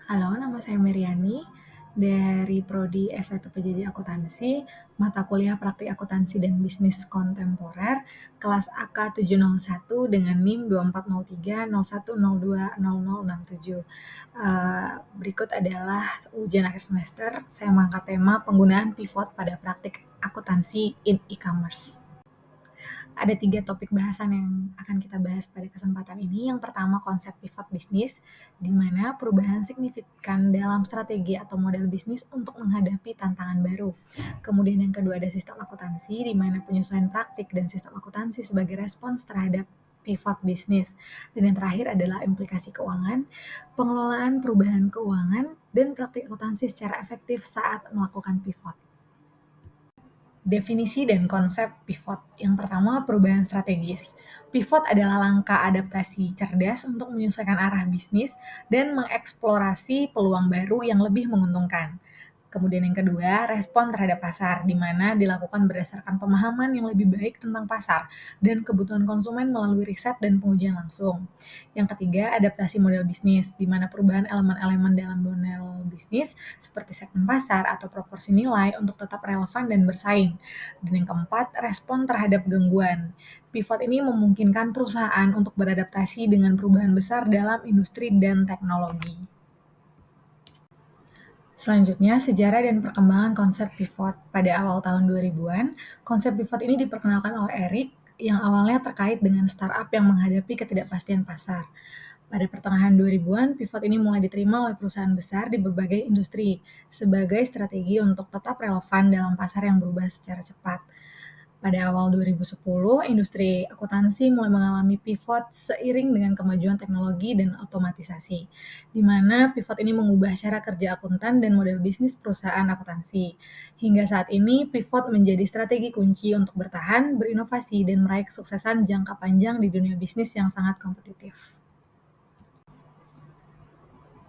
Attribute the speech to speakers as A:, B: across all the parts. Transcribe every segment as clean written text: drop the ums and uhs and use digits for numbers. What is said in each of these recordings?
A: Halo, nama saya Meriani dari Prodi S1 PJJ Akuntansi, mata kuliah Praktik Akuntansi dan Bisnis Kontemporer, kelas AK 701 dengan NIM 240301020067. Berikut adalah ujian akhir semester. Saya mengangkat tema penggunaan pivot pada praktik akuntansi in e-commerce. Ada 3 topik bahasan yang akan kita bahas pada kesempatan ini. Yang pertama, konsep pivot bisnis, di mana perubahan signifikan dalam strategi atau model bisnis untuk menghadapi tantangan baru. Kemudian yang kedua, ada sistem akuntansi, di mana penyesuaian praktik dan sistem akuntansi sebagai respons terhadap pivot bisnis. Dan yang terakhir adalah implikasi keuangan, pengelolaan perubahan keuangan, dan praktik akuntansi secara efektif saat melakukan pivot. Definisi dan konsep pivot. Yang pertama, perubahan strategis. Pivot adalah langkah adaptasi cerdas untuk menyesuaikan arah bisnis dan mengeksplorasi peluang baru yang lebih menguntungkan. Kemudian yang kedua, respon terhadap pasar, di mana dilakukan berdasarkan pemahaman yang lebih baik tentang pasar dan kebutuhan konsumen melalui riset dan pengujian langsung. Yang ketiga, adaptasi model bisnis, di mana perubahan elemen-elemen dalam model bisnis seperti segmen pasar atau proporsi nilai untuk tetap relevan dan bersaing. Dan yang keempat, respon terhadap gangguan. Pivot ini memungkinkan perusahaan untuk beradaptasi dengan perubahan besar dalam industri dan teknologi. Selanjutnya, sejarah dan perkembangan konsep pivot. Pada awal tahun 2000-an, konsep pivot ini diperkenalkan oleh Eric yang awalnya terkait dengan startup yang menghadapi ketidakpastian pasar. Pada pertengahan 2000-an, pivot ini mulai diterima oleh perusahaan besar di berbagai industri sebagai strategi untuk tetap relevan dalam pasar yang berubah secara cepat. Pada awal 2010, industri akuntansi mulai mengalami pivot seiring dengan kemajuan teknologi dan otomatisasi, di mana pivot ini mengubah cara kerja akuntan dan model bisnis perusahaan akuntansi. Hingga saat ini, pivot menjadi strategi kunci untuk bertahan, berinovasi, dan meraih kesuksesan jangka panjang di dunia bisnis yang sangat kompetitif.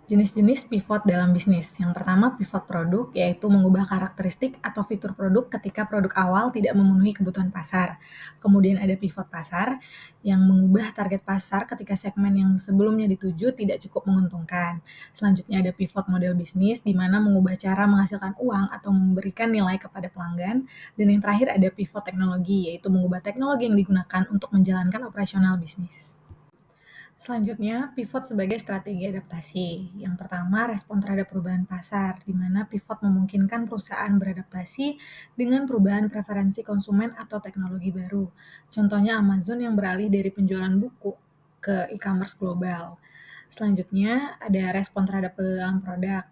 A: Jenis-jenis pivot dalam bisnis. Yang pertama, pivot produk, yaitu mengubah karakteristik atau fitur produk ketika produk awal tidak memenuhi kebutuhan pasar. Kemudian ada pivot pasar, yang mengubah target pasar ketika segmen yang sebelumnya dituju tidak cukup menguntungkan. Selanjutnya ada pivot model bisnis, di mana mengubah cara menghasilkan uang atau memberikan nilai kepada pelanggan. Dan yang terakhir ada pivot teknologi, yaitu mengubah teknologi yang digunakan untuk menjalankan operasional bisnis. Selanjutnya, pivot sebagai strategi adaptasi. Yang pertama, respon terhadap perubahan pasar, di mana pivot memungkinkan perusahaan beradaptasi dengan perubahan preferensi konsumen atau teknologi baru. Contohnya Amazon yang beralih dari penjualan buku ke e-commerce global. Selanjutnya, ada respon terhadap kegagalan produk.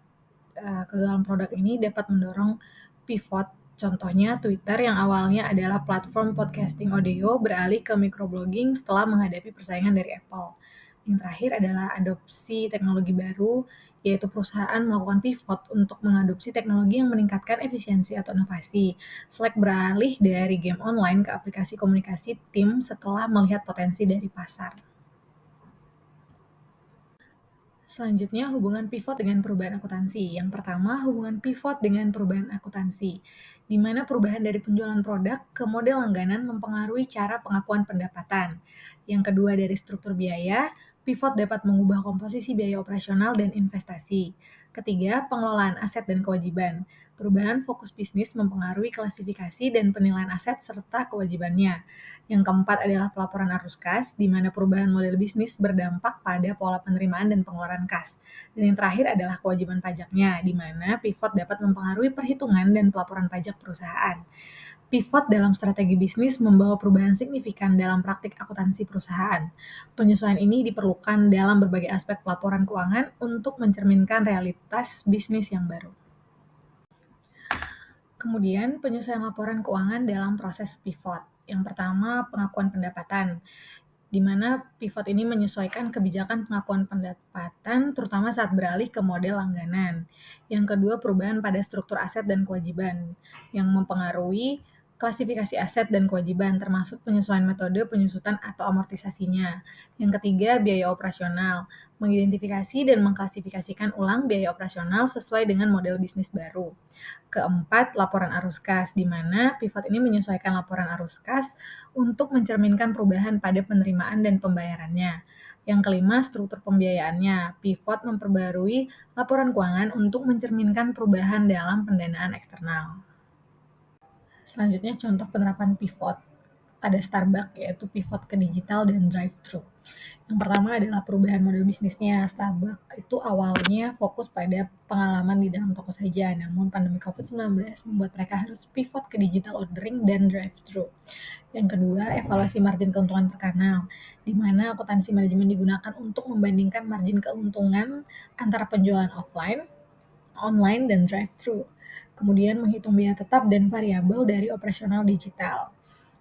A: Kegagalan produk ini dapat mendorong pivot. Contohnya Twitter yang awalnya adalah platform podcasting audio beralih ke microblogging setelah menghadapi persaingan dari Apple. Yang terakhir adalah adopsi teknologi baru, yaitu perusahaan melakukan pivot untuk mengadopsi teknologi yang meningkatkan efisiensi atau inovasi. Slack beralih dari game online ke aplikasi komunikasi tim setelah melihat potensi dari pasar. Selanjutnya, hubungan pivot dengan perubahan akuntansi. Yang pertama, hubungan pivot dengan perubahan akuntansi, di mana perubahan dari penjualan produk ke model langganan mempengaruhi cara pengakuan pendapatan. Yang kedua, dari struktur biaya, pivot dapat mengubah komposisi biaya operasional dan investasi. Ketiga, pengelolaan aset dan kewajiban. Perubahan fokus bisnis mempengaruhi klasifikasi dan penilaian aset serta kewajibannya. Yang keempat adalah pelaporan arus kas, di mana perubahan model bisnis berdampak pada pola penerimaan dan pengeluaran kas. Dan yang terakhir adalah kewajiban pajaknya, di mana pivot dapat mempengaruhi perhitungan dan pelaporan pajak perusahaan. Pivot dalam strategi bisnis membawa perubahan signifikan dalam praktik akuntansi perusahaan. Penyesuaian ini diperlukan dalam berbagai aspek pelaporan keuangan untuk mencerminkan realitas bisnis yang baru. Kemudian, penyesuaian laporan keuangan dalam proses pivot. Yang pertama, pengakuan pendapatan, di mana pivot ini menyesuaikan kebijakan pengakuan pendapatan, terutama saat beralih ke model langganan. Yang kedua, perubahan pada struktur aset dan kewajiban, yang mempengaruhi klasifikasi aset dan kewajiban, termasuk penyesuaian metode penyusutan atau amortisasinya. Yang ketiga, biaya operasional, mengidentifikasi dan mengklasifikasikan ulang biaya operasional sesuai dengan model bisnis baru. Keempat, laporan arus kas, di mana pivot ini menyesuaikan laporan arus kas untuk mencerminkan perubahan pada penerimaan dan pembayarannya. Yang kelima, struktur pembiayaannya. Pivot memperbarui laporan keuangan untuk mencerminkan perubahan dalam pendanaan eksternal. Selanjutnya contoh penerapan pivot pada Starbucks, yaitu pivot ke digital dan drive-thru. Yang pertama adalah perubahan model bisnisnya. Starbucks itu awalnya fokus pada pengalaman di dalam toko saja, namun pandemi COVID-19 membuat mereka harus pivot ke digital ordering dan drive-thru. Yang kedua, evaluasi margin keuntungan per kanal, di mana akuntansi manajemen digunakan untuk membandingkan margin keuntungan antara penjualan offline, online, dan drive-thru. Kemudian menghitung biaya tetap dan variabel dari operasional digital.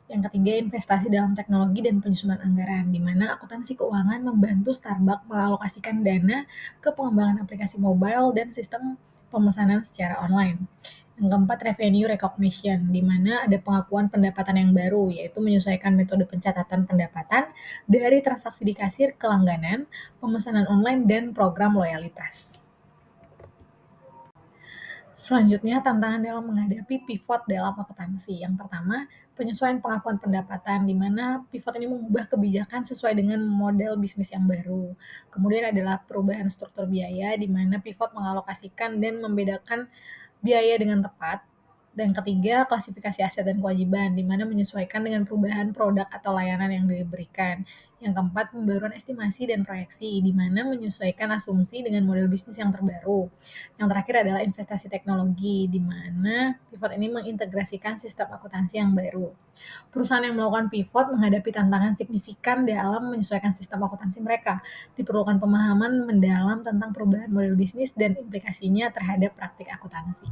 A: Yang ketiga, investasi dalam teknologi dan penyusunan anggaran, di mana akuntansi keuangan membantu Starbucks mengalokasikan dana ke pengembangan aplikasi mobile dan sistem pemesanan secara online. Yang keempat, revenue recognition, di mana ada pengakuan pendapatan yang baru, yaitu menyesuaikan metode pencatatan pendapatan dari transaksi di kasir ke langganan, pemesanan online, dan program loyalitas. Selanjutnya, tantangan dalam menghadapi pivot dalam akuntansi. Yang pertama, penyesuaian pengakuan pendapatan, di mana pivot ini mengubah kebijakan sesuai dengan model bisnis yang baru. Kemudian adalah perubahan struktur biaya, di mana pivot mengalokasikan dan membedakan biaya dengan tepat. Dan ketiga, klasifikasi aset dan kewajiban, di mana menyesuaikan dengan perubahan produk atau layanan yang diberikan. Yang keempat, pembaruan estimasi dan proyeksi, di mana menyesuaikan asumsi dengan model bisnis yang terbaru. Yang terakhir adalah investasi teknologi, di mana pivot ini mengintegrasikan sistem akuntansi yang baru. Perusahaan yang melakukan pivot menghadapi tantangan signifikan dalam menyesuaikan sistem akuntansi mereka. Diperlukan pemahaman mendalam tentang perubahan model bisnis dan implikasinya terhadap praktik akuntansi.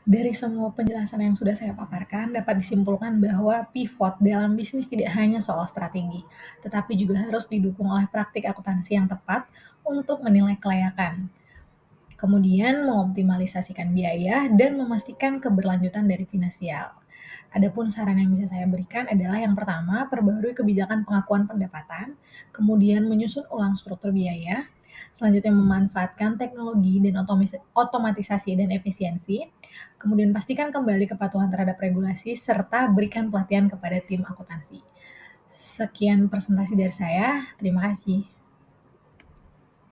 A: Dari semua penjelasan yang sudah saya paparkan, dapat disimpulkan bahwa pivot dalam bisnis tidak hanya soal strategi, tetapi juga harus didukung oleh praktik akuntansi yang tepat untuk menilai kelayakan, kemudian mengoptimalisasikan biaya dan memastikan keberlanjutan dari finansial. Adapun saran yang bisa saya berikan adalah yang pertama, perbarui kebijakan pengakuan pendapatan, kemudian menyusun ulang struktur biaya, selanjutnya memanfaatkan teknologi dan otomatisasi dan efisiensi, kemudian pastikan kembali kepatuhan terhadap regulasi, serta berikan pelatihan kepada tim akuntansi. Sekian presentasi dari saya, terima kasih.